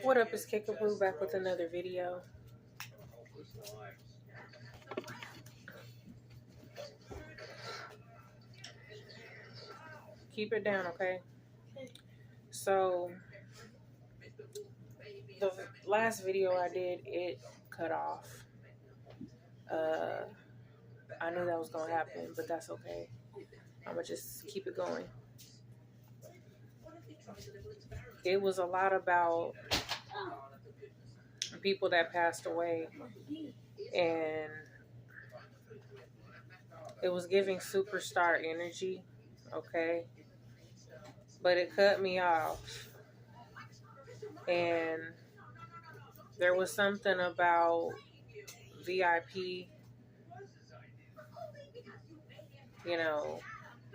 What up, it's Kickapoo back with another video. Keep it down, okay? So, the last video I did, it cut off. I knew that was going to happen, but that's okay. I'm going to just keep it going. It was a lot about people that passed away, and it was giving superstar energy, okay? But it cut me off, and there was something about VIP,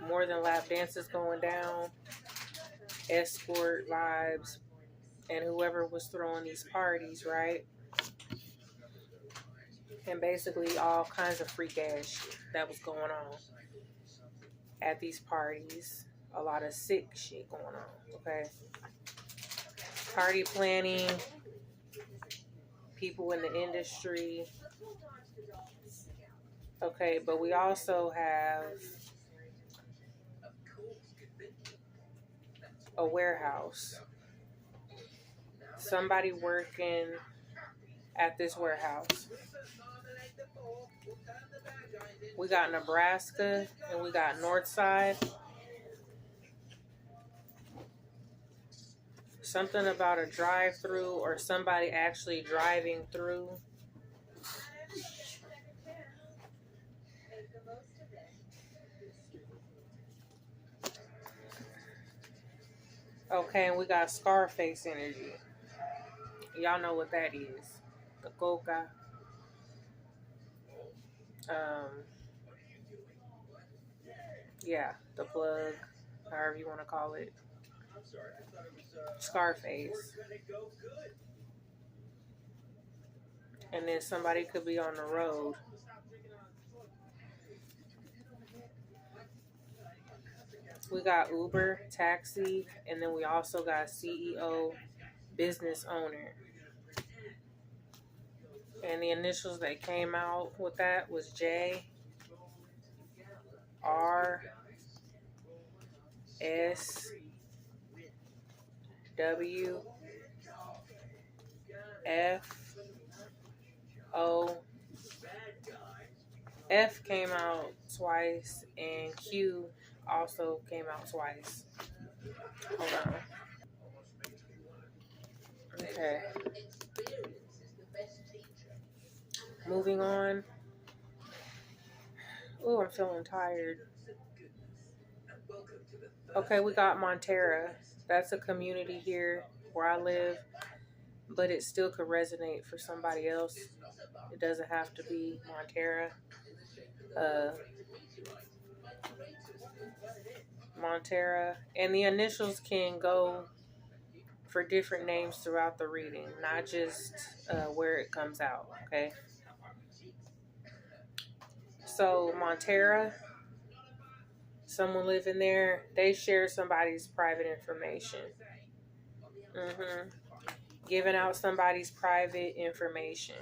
more than lap dances going down, escort vibes, and whoever was throwing these parties, right? And basically all kinds of freak ass shit that was going on at these parties. A lot of sick shit going on, okay? Party planning, people in the industry. Okay, but we also have a warehouse. Somebody working at this warehouse. We got Nebraska and we got Northside. Something about a drive-through or somebody actually driving through. Okay, and we got Scarface energy. Y'all know what that is. The coca. Yeah, the plug, however you want to call it. Scarface. And then somebody could be on the road. We got Uber, taxi, and then we also got CEO, business owner. And the initials that came out with that was J, R, S, W, F, O. F came out twice, and Q also came out twice. Hold on. Okay. Moving on. Oh, I'm feeling tired. Okay, we got Montara. That's a community here where I live, but it still could resonate for somebody else. It doesn't have to be Montara. Montara. And the initials can go for different names throughout the reading, not just where it comes out, okay? So Montara, someone living there, they share somebody's private information. Giving out somebody's private information.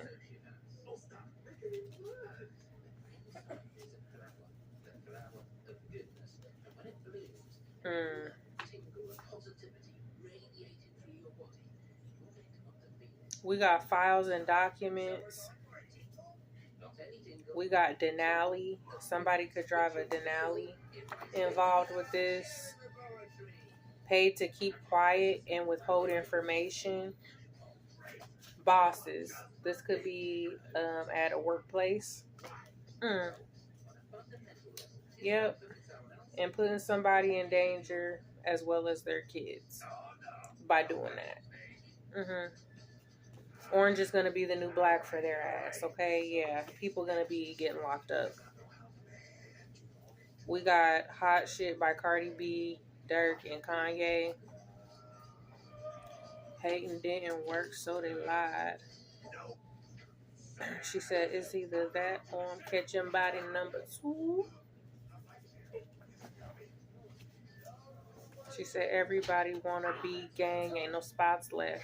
We got files and documents. We got Denali. Somebody could drive a Denali involved with this. Paid to keep quiet and withhold information. Bosses. This could be at a workplace. Yep. And putting somebody in danger as well as their kids by doing that. Orange is going to be the new black for their ass, okay? Yeah, people going to be getting locked up. We got Hot Shit by Cardi B, Dirk, and Kanye. Hating didn't work, so they lied. She said it's either that or I'm catching body number 2. She said, everybody wanna be gang, ain't no spots left.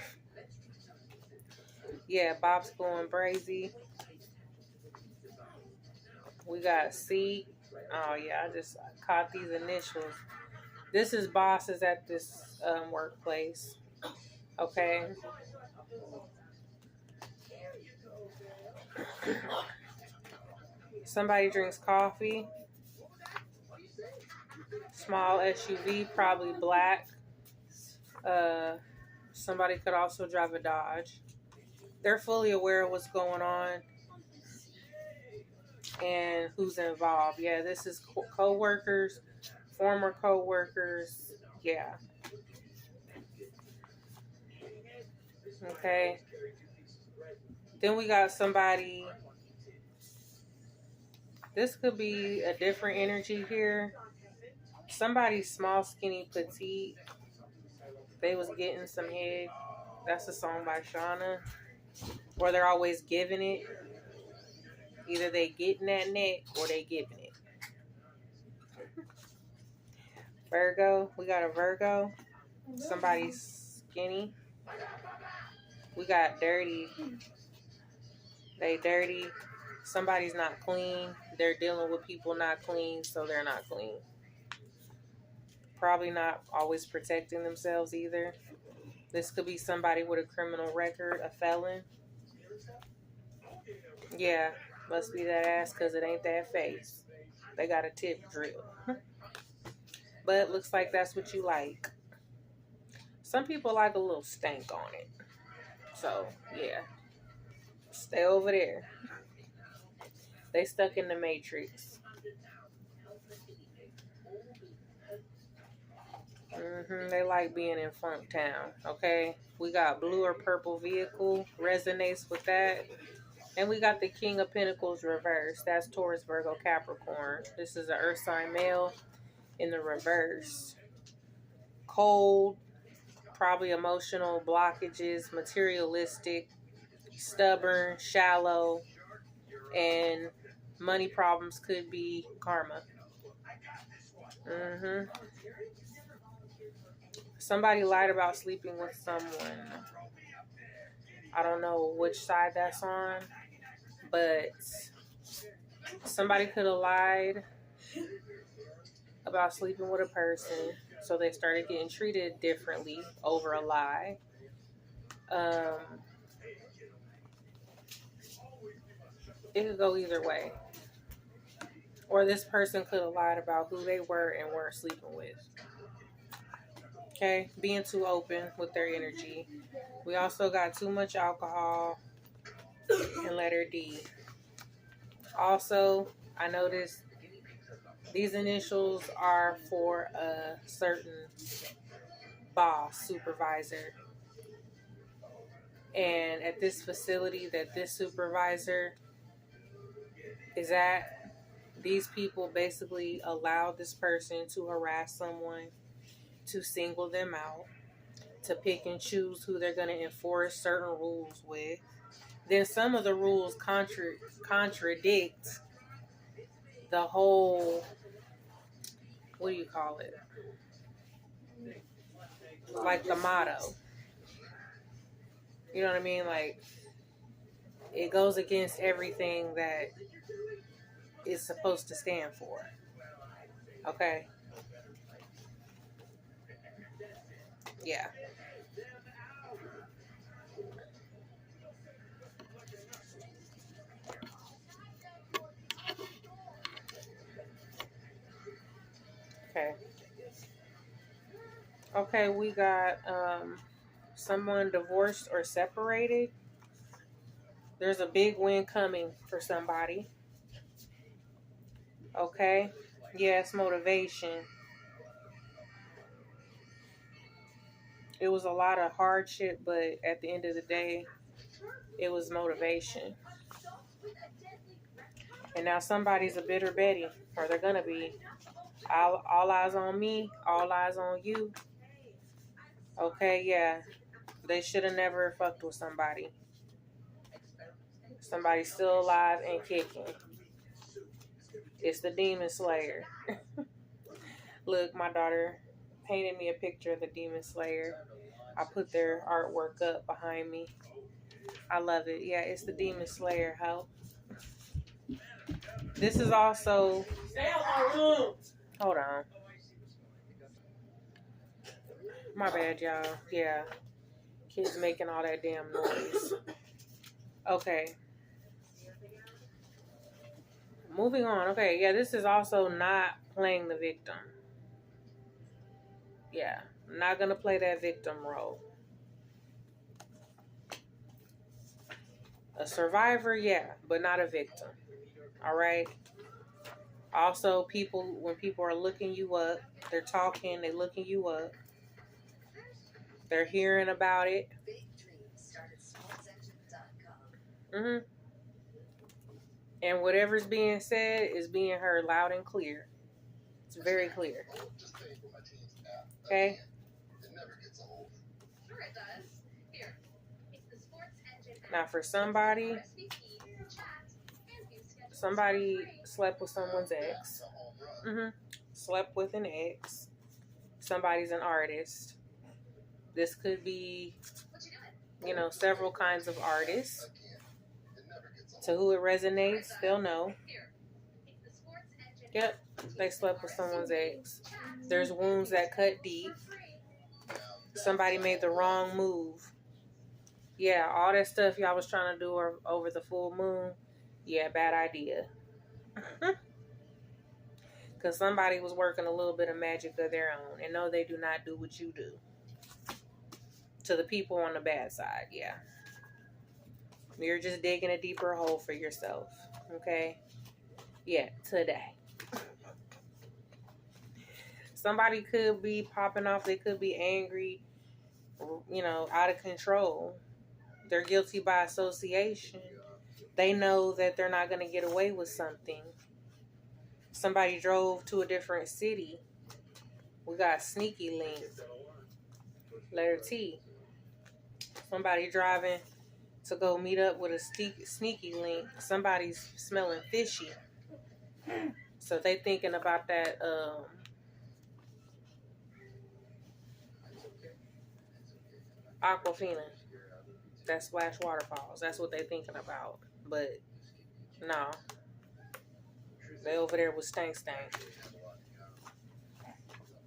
Yeah, Bobsco and Brazy. We got C. Oh yeah, I just caught these initials. This is bosses at this workplace. Okay. Somebody drinks coffee. Small SUV, probably black. Somebody could also drive a Dodge. They're fully aware of what's going on and who's involved. Yeah, this is co-workers, former co-workers. Yeah. Okay. Then we got somebody. This could be a different energy here. Somebody small, skinny, petite. They was getting some head. That's a song by Shauna. Or they're always giving it. Either they getting that neck or they giving it. Virgo. We got a Virgo. Somebody's skinny. We got dirty. They dirty. Somebody's not clean. They're dealing with people not clean, so they're not clean. Probably not always protecting themselves either. This could be somebody with a criminal record, a felon. Yeah, must be that ass because it ain't that face. They got a tip drill. But looks like that's what you like. Some people like a little stank on it. So, yeah. Stay over there. They stuck in the Matrix. They like being in Funk Town, okay? We got blue or purple vehicle. Resonates with that. And we got the King of Pentacles reverse. That's Taurus, Virgo, Capricorn. This is an Earth sign male in the reverse. Cold, probably emotional blockages, materialistic, stubborn, shallow, and money problems could be karma. Somebody lied about sleeping with someone. I don't know which side that's on, but somebody could have lied about sleeping with a person, so they started getting treated differently over a lie. It could go either way. Or this person could have lied about who they were and weren't sleeping with. Okay, being too open with their energy. We also got too much alcohol and letter D. Also, I noticed these initials are for a certain boss, supervisor. And at this facility that this supervisor is at, these people basically allowed this person to harass someone, to single them out, to pick and choose who they're going to enforce certain rules with. Then some of the rules contradict the whole, what do you call it? Like the motto. You know what I mean? Like, it goes against everything that it's supposed to stand for. Okay? Yeah. Okay. Okay, we got someone divorced or separated. There's a big win coming for somebody. Okay? Yes, motivation. It was a lot of hardship, but at the end of the day, it was motivation. And now somebody's a bitter Betty, or they're gonna be. All eyes on me, all eyes on you. Okay, yeah. They should have never fucked with somebody. Somebody's still alive and kicking. It's the demon slayer. Look, my daughter painted me a picture of the Demon Slayer. I put their artwork up behind me. I love it. Yeah, it's the Demon Slayer, ho. This is also... Stay out my room! Hold on. My bad, y'all. Yeah. Kids making all that damn noise. Okay. Moving on. Okay, yeah, this is also not playing the victim. Yeah, I'm not going to play that victim role. A survivor, yeah, but not a victim. All right? Also, when people are looking you up, they're talking, they're looking you up, they're hearing about it. Mm-hmm. And whatever's being said is being heard loud and clear. It's very clear. Okay? Now, for somebody slept with someone's ex. Mm-hmm. Slept with an ex. Somebody's an artist. This could be, several kinds of artists. To who it resonates, they'll know. Yep, they slept with someone's ex. There's wounds that cut deep. Somebody made the wrong move. Yeah, all that stuff y'all was trying to do over the full moon. Yeah, bad idea. Because somebody was working a little bit of magic of their own. And no, they do not do what you do. To the people on the bad side, yeah. You're just digging a deeper hole for yourself. Okay? Yeah, today. Somebody could be popping off. They could be angry, out of control. They're guilty by association. They know that they're not going to get away with something. Somebody drove to a different city. We got Sneaky Link. Letter T. Somebody driving to go meet up with a Sneaky Link. Somebody's smelling fishy. So they thinking about that Aquafina. That Splash Waterfalls. That's what they thinking about. But no. They over there with Stank.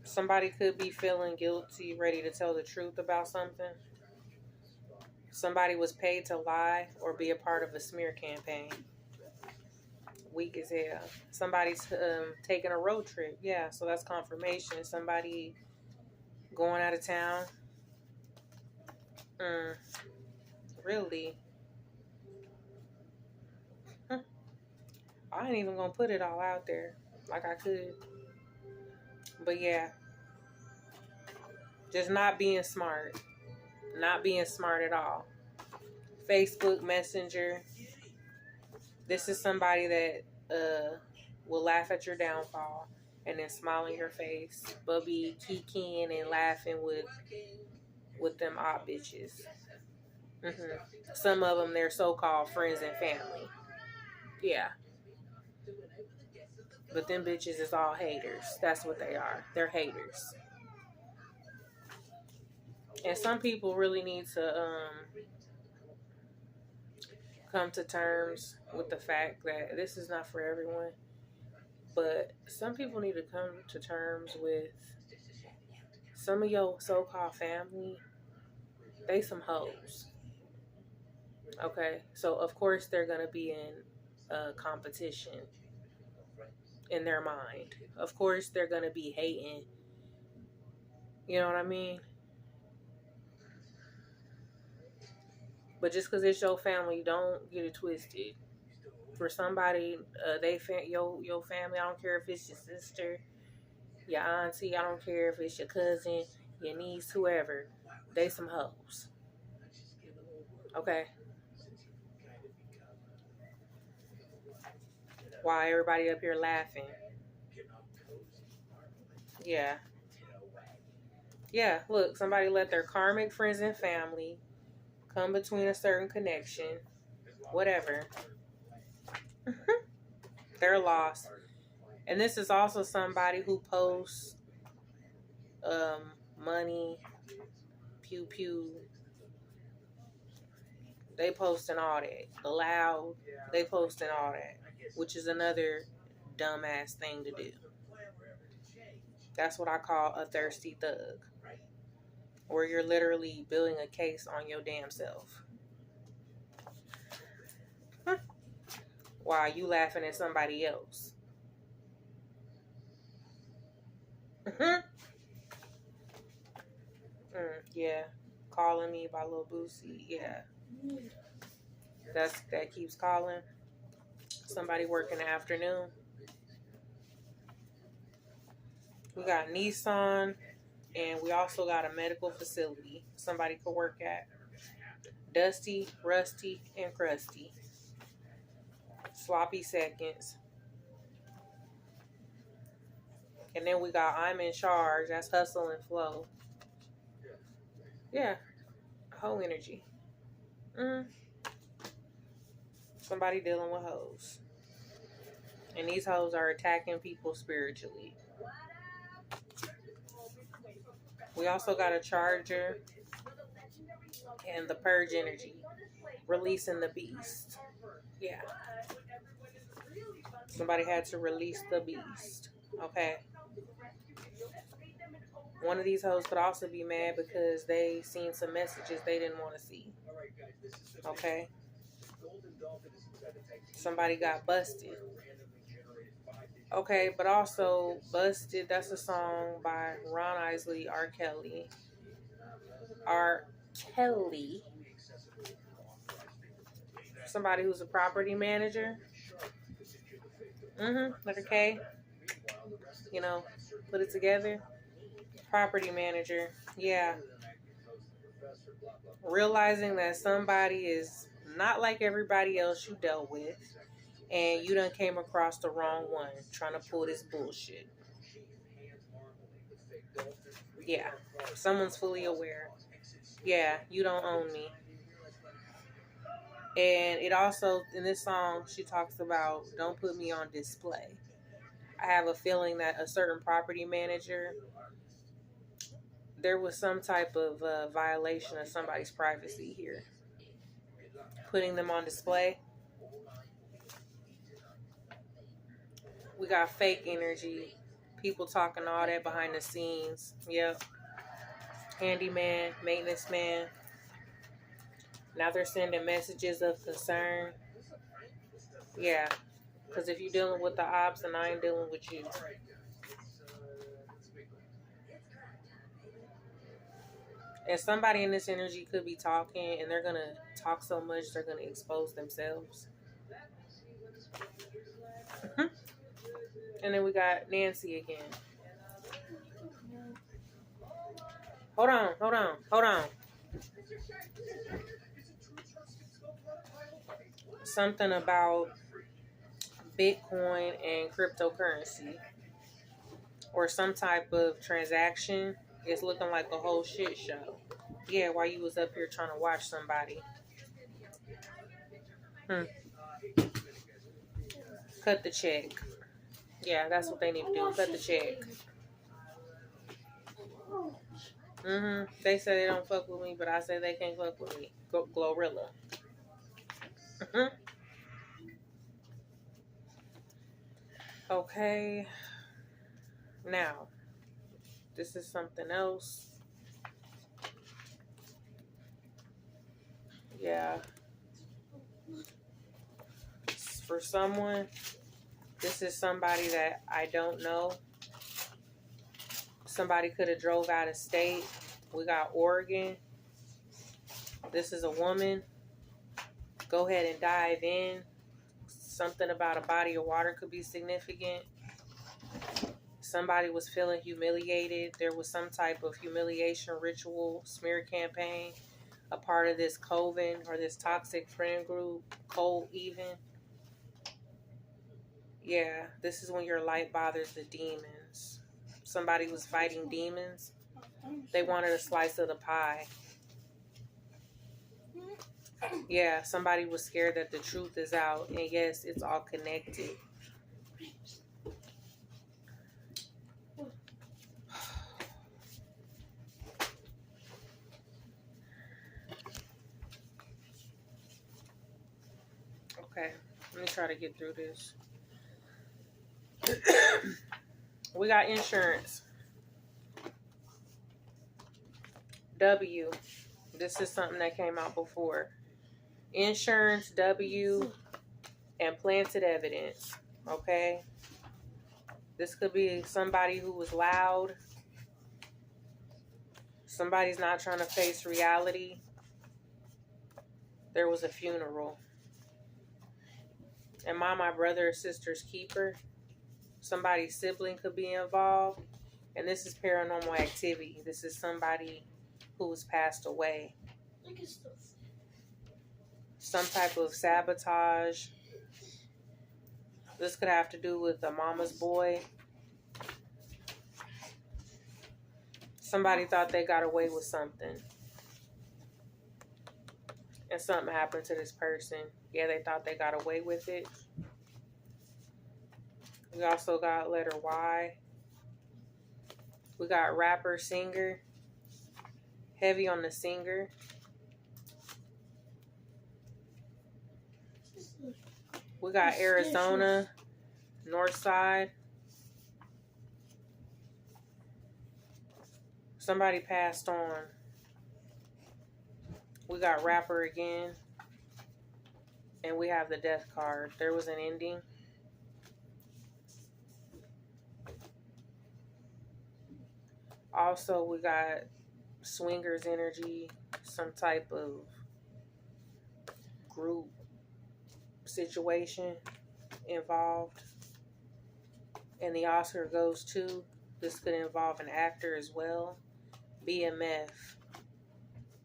Somebody could be feeling guilty, ready to tell the truth about something. Somebody was paid to lie or be a part of a smear campaign. Weak as hell. Somebody's taking a road trip. Yeah, so that's confirmation. Somebody going out of town. Really? I ain't even gonna put it all out there like I could. But yeah. Just not being smart. Not being smart at all. Facebook Messenger. This is somebody that will laugh at your downfall and then smile in your face. But be kikiing and laughing with them odd bitches. Mm-hmm. Some of them, they're so-called friends and family. Yeah. But them bitches is all haters. That's what they are. They're haters. And some people really need to come to terms with the fact that this is not for everyone. But some people need to come to terms with some of your so-called family. They some hoes. Okay? So, of course, they're going to be in a competition in their mind. Of course, they're going to be hating. You know what I mean? But just because it's your family, don't get it twisted. For somebody, your family, I don't care if it's your sister, your auntie, I don't care if it's your cousin, your niece, whoever. They some hoes. Okay? Why everybody up here laughing? Yeah. Yeah, look, somebody let their karmic friends and family come between a certain connection. Whatever. They're lost. And this is also somebody who posts money, pew pew. They posting all that. Loud, they posting all that, which is another dumbass thing to do. That's what I call a thirsty thug, where you're literally building a case on your damn self. While you laughing at somebody else. Yeah. Calling me by Lil Boosie. Yeah. That keeps calling. Somebody working the afternoon. We got Nissan, and we also got a medical facility somebody could work at. Dusty, Rusty, and Crusty. Sloppy seconds. And then we got I'm in charge. That's hustle and flow. Yeah. Hoe energy. Somebody dealing with hoes. And these hoes are attacking people spiritually. We also got a charger and the purge energy. Releasing the beast. Yeah. Somebody had to release the beast. Okay. One of these hoes could also be mad because they seen some messages they didn't want to see. Okay. Somebody got busted. Okay, but also Busted, that's a song by Ron Isley, R. Kelly. R. Kelly. Somebody who's a property manager. Letter K. You know, put it together. Property manager. Yeah. Realizing that somebody is not like everybody else you dealt with, and you done came across the wrong one trying to pull this bullshit. Yeah. Someone's fully aware. Yeah, you don't own me. And it also, in this song, she talks about don't put me on display. I have a feeling that a certain property manager, there was some type of violation of somebody's privacy here. Putting them on display. We got fake energy. People talking all that behind the scenes. Yep. Handyman, maintenance man. Now they're sending messages of concern. Yeah. Because if you're dealing with the ops, then I ain't dealing with you. And somebody in this energy could be talking, and they're going to talk so much, they're going to expose themselves. And then we got Nancy again. Hold on. Something about Bitcoin and cryptocurrency, or some type of transaction. It's looking like a whole shit show. Yeah, while you was up here trying to watch somebody. Cut the check. Yeah, that's what they need to do. Cut the check. They say they don't fuck with me, but I say they can't fuck with me. Glorilla. Okay. Now, this is something else. Yeah. For someone, this is somebody that I don't know. Somebody could have drove out of state. We got Oregon. This is a woman. Go ahead and dive in. Something about a body of water could be significant. Somebody was feeling humiliated. There was some type of humiliation ritual, smear campaign, a part of this coven or this toxic friend group, cold even. Yeah, this is when your light bothers the demons. Somebody was fighting demons. They wanted a slice of the pie. Yeah, somebody was scared that the truth is out. And yes, it's all connected. Okay, let me try to get through this. We got insurance. W. This is something that came out before. Insurance, W, and planted evidence. Okay? This could be somebody who was loud. Somebody's not trying to face reality. There was a funeral. Am I my brother or sister's keeper? Somebody's sibling could be involved. And this is paranormal activity. This is somebody who's passed away. Some type of sabotage. This could have to do with a mama's boy. Somebody thought they got away with something. And something happened to this person. Yeah, they thought they got away with it. We also got letter Y. We got rapper, singer. Heavy on the singer. We got Arizona, North Side. Somebody passed on. We got rapper again. And we have the death card. There was an ending. Also, we got swingers energy, some type of group situation involved. And the Oscar goes to, this could involve an actor as well, BMF,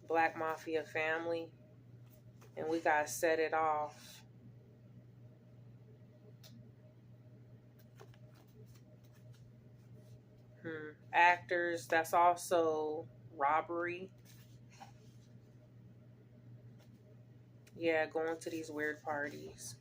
Black Mafia Family. And we got Set It Off. Actors, that's also robbery. Yeah, going to these weird parties.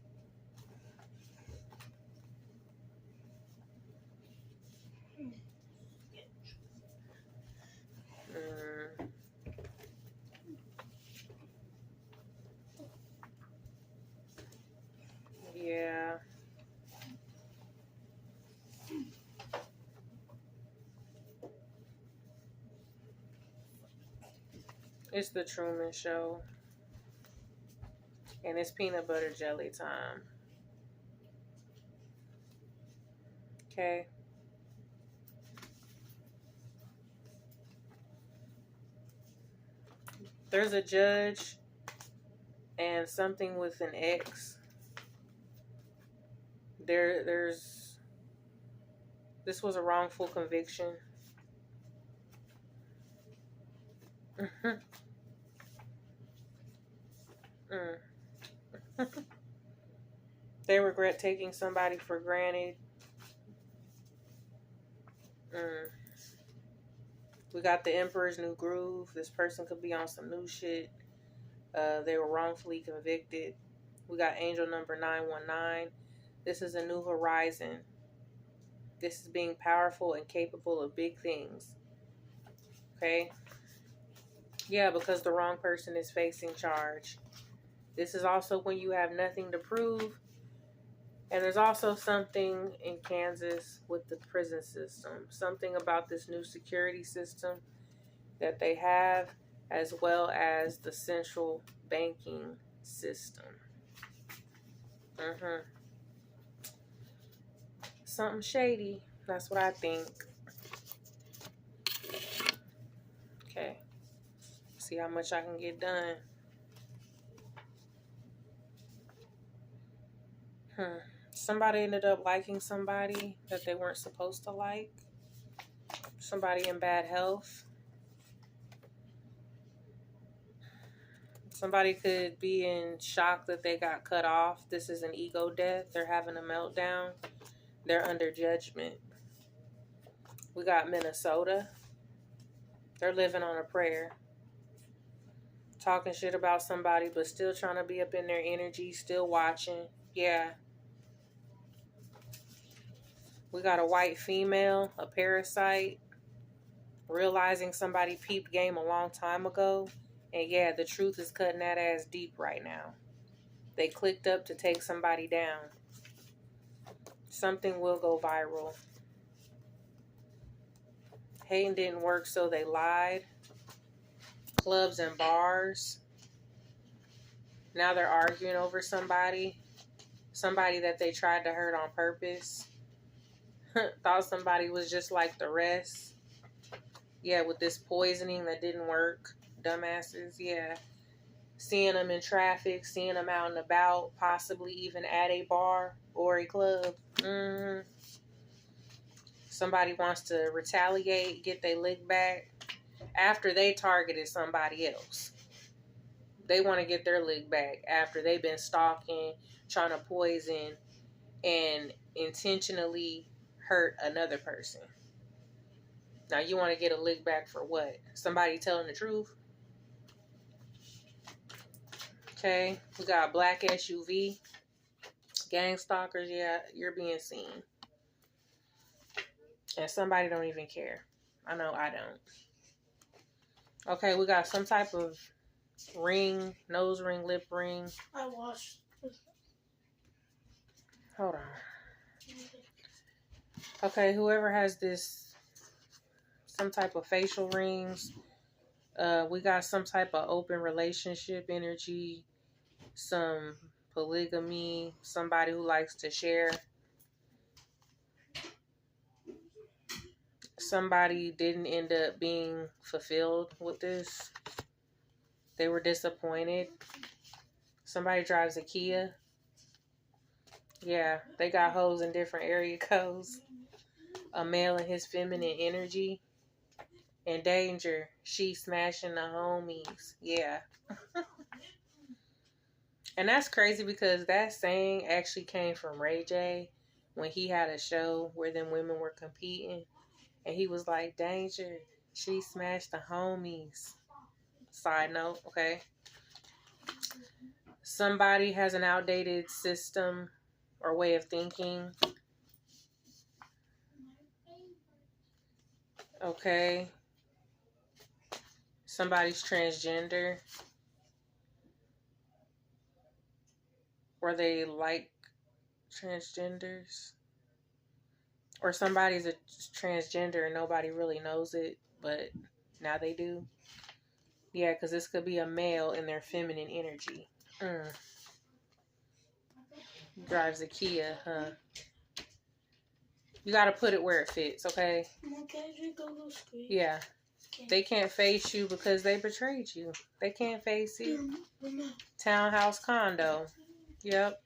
Yeah. It's the Truman Show. And it's peanut butter jelly time. Okay. There's a judge and something with an X. This was a wrongful conviction. They regret taking somebody for granted. We got the Emperor's New Groove. This person could be on some new shit. They were wrongfully convicted. We got Angel number 919. This is a new horizon. This is being powerful and capable of big things. Okay? Yeah, because the wrong person is facing charge. This is also when you have nothing to prove. And there's also something in Kansas with the prison system. Something about this new security system that they have, as well as the central banking system. Something shady. That's what I think. Okay. See how much I can get done. Somebody ended up liking somebody that they weren't supposed to like. Somebody in bad health. Somebody could be in shock that they got cut off. This is an ego death. They're having a meltdown. They're under judgment. We got Minnesota. They're living on a prayer. Talking shit about somebody, but still trying to be up in their energy. Still watching. Yeah. We got a white female, a parasite. Realizing somebody peeped game a long time ago. And yeah, the truth is cutting that ass deep right now. They clicked up to take somebody down. Something will go viral. Hating didn't work, so they lied. Clubs and bars. Now they're arguing over somebody. Somebody that they tried to hurt on purpose. Thought somebody was just like the rest. Yeah, with this poisoning that didn't work. Dumbasses, yeah. Seeing them in traffic, seeing them out and about, possibly even at a bar or a club. Somebody wants to retaliate, get their lick back after they targeted somebody else. They want to get their lick back after they've been stalking, trying to poison, and intentionally hurt another person. Now you want to get a lick back for what? Somebody telling the truth? Okay, we got black SUV. Gang stalkers, yeah, you're being seen. And somebody don't even care. I know I don't. Okay, we got some type of ring, nose ring, lip ring. I watched. Hold on. Okay, whoever has this, some type of facial rings. We got some type of open relationship energy. Some polygamy. Somebody who likes to share. Somebody didn't end up being fulfilled with this. They were disappointed. Somebody drives a Kia. Yeah, they got hoes in different area codes. A male and his feminine energy. In danger. She smashing the homies. Yeah. And that's crazy because that saying actually came from Ray J when he had a show where them women were competing. And he was like, danger. She smashed the homies. Side note, okay? Somebody has an outdated system or way of thinking. Okay. Somebody's transgender. Or they like transgenders. Or somebody's a transgender and nobody really knows it, but now they do. Yeah, because this could be a male in their feminine energy. Drives a Kia, huh? You got to put it where it fits, okay? Yeah. They can't face you because they betrayed you. They can't face you. Townhouse condo. Yep.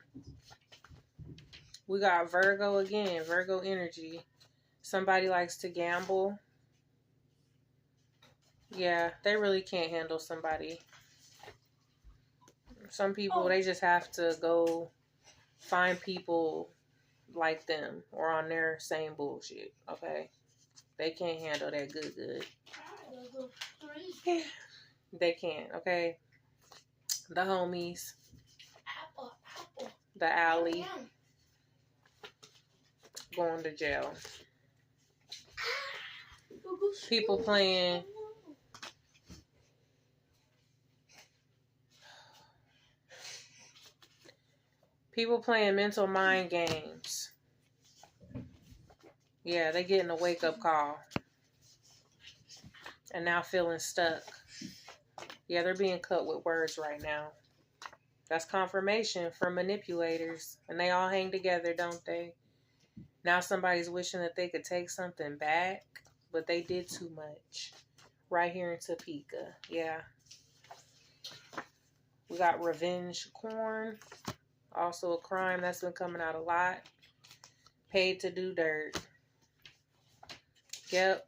We got Virgo again. Virgo energy. Somebody likes to gamble. Yeah, they really can't handle somebody. Some people, they just have to go find people like them or on their same bullshit, okay? They can't handle that good. They can't, okay? The homies. The alley. Going to jail. People playing mental mind games. Yeah, they getting a wake-up call. And now feeling stuck. Yeah, they're being cut with words right now. That's confirmation from manipulators. And they all hang together, don't they? Now somebody's wishing that they could take something back, but they did too much. Right here in Topeka. Yeah. We got revenge corn. Also a crime that's been coming out a lot. Paid to do dirt. Yep.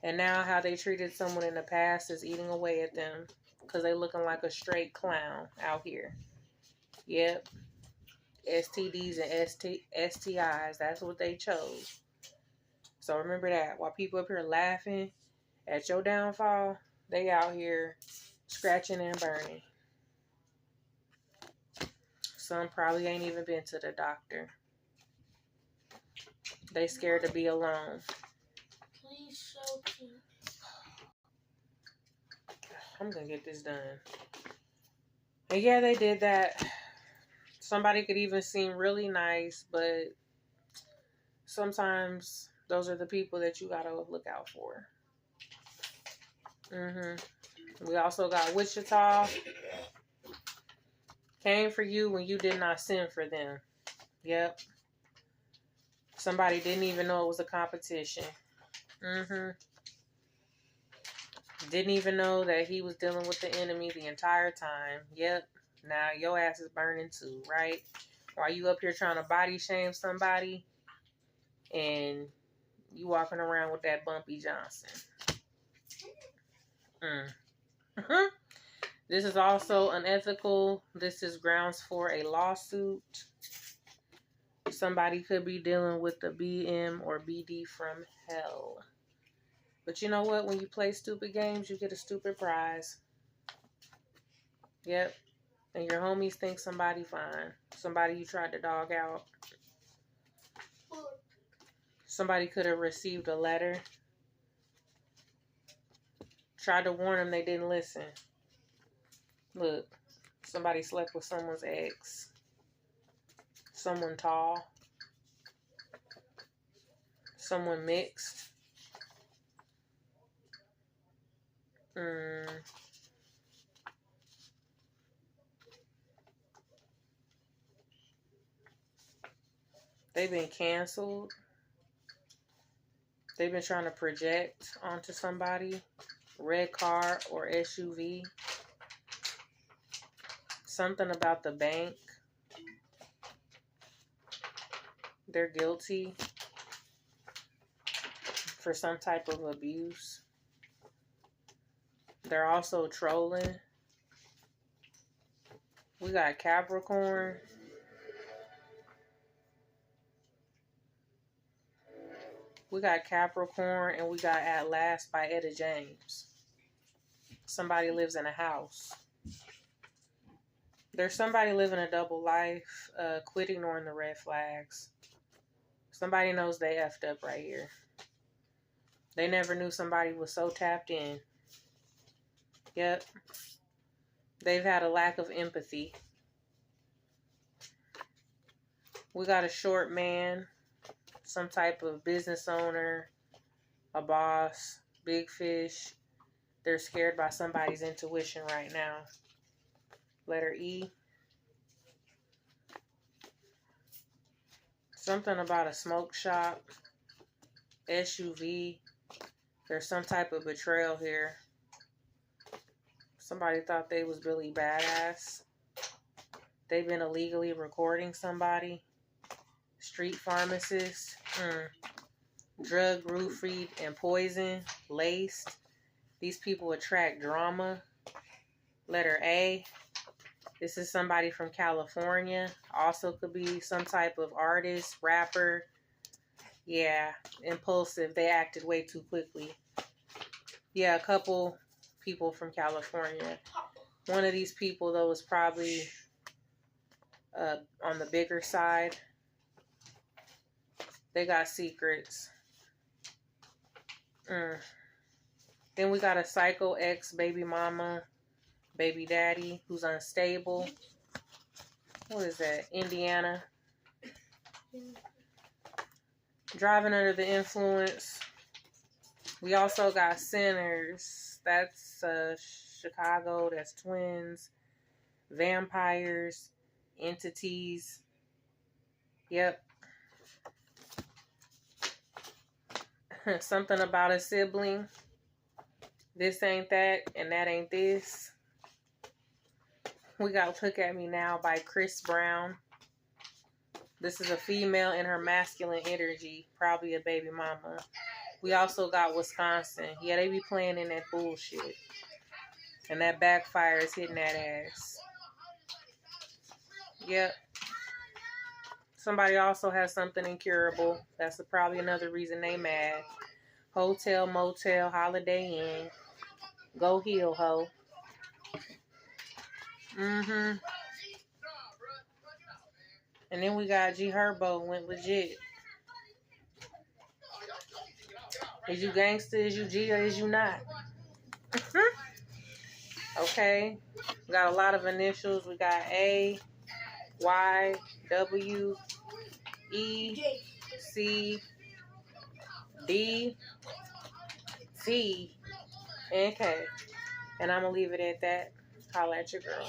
And now how they treated someone in the past is eating away at them. Because they looking like a straight clown out here. Yep. STDs and STIs. That's what they chose. So remember that. While people up here laughing at your downfall, they out here scratching and burning. Some probably ain't even been to the doctor. They scared to be alone. Please show cute. I'm gonna get this done. And yeah, they did that. Somebody could even seem really nice, but sometimes those are the people that you gotta look out for. We also got Wichita. Came for you when you did not send for them. Yep. Somebody didn't even know it was a competition. Didn't even know that he was dealing with the enemy the entire time. Yep. Now your ass is burning too, right? While you up here trying to body shame somebody and you walking around with that Bumpy Johnson. This is also unethical. This is grounds for a lawsuit. Somebody could be dealing with the BM or BD from hell. But you know what? When you play stupid games, you get a stupid prize. Yep. And your homies think somebody fine. Somebody you tried to dog out. Somebody could have received a letter. Tried to warn them, they didn't listen. Look, somebody slept with someone's ex. Someone tall. Someone mixed. They've been canceled. They've been trying to project onto somebody. Red car or SUV. Something about the bank. They're guilty for some type of abuse. They're also trolling. We got Capricorn. We got Capricorn and we got At Last by Etta James. Somebody lives in a house. There's somebody living a double life, quit ignoring the red flags. Somebody knows they effed up right here. They never knew somebody was so tapped in. Yep. They've had a lack of empathy. We got a short man, some type of business owner, a boss, big fish. They're scared by somebody's intuition right now. Letter E. Something about a smoke shop. SUV. There's some type of betrayal here. Somebody thought they was really badass. They've been illegally recording somebody. Street pharmacist. Drug, roofied, and poison. Laced. These people attract drama. Letter A. This is somebody from California. Also could be some type of artist, rapper. Yeah, impulsive. They acted way too quickly. Yeah, a couple people from California. One of these people, though, is probably on the bigger side. They got secrets. Then we got a psycho ex baby mama, baby daddy who's unstable. What is that? Indiana. Driving under the influence. We also got sinners. That's Chicago. That's twins. Vampires. Entities. Yep. Something about a sibling. This ain't that, and that ain't this. We got Look at Me Now by Chris Brown. This is a female in her masculine energy, probably a baby mama. We also got Wisconsin. Yeah, they be playing in that bullshit. And that backfire is hitting that ass. Yep. Somebody also has something incurable. That's probably another reason they mad. Hotel, motel, Holiday Inn. Go heal, ho. And then we got G Herbo went legit. Is you gangster? Is you G or is you not? Okay. We got a lot of initials. We got A. Y, W, E, C, D, T, and K. And I'm going to leave it at that. Holla at your girl.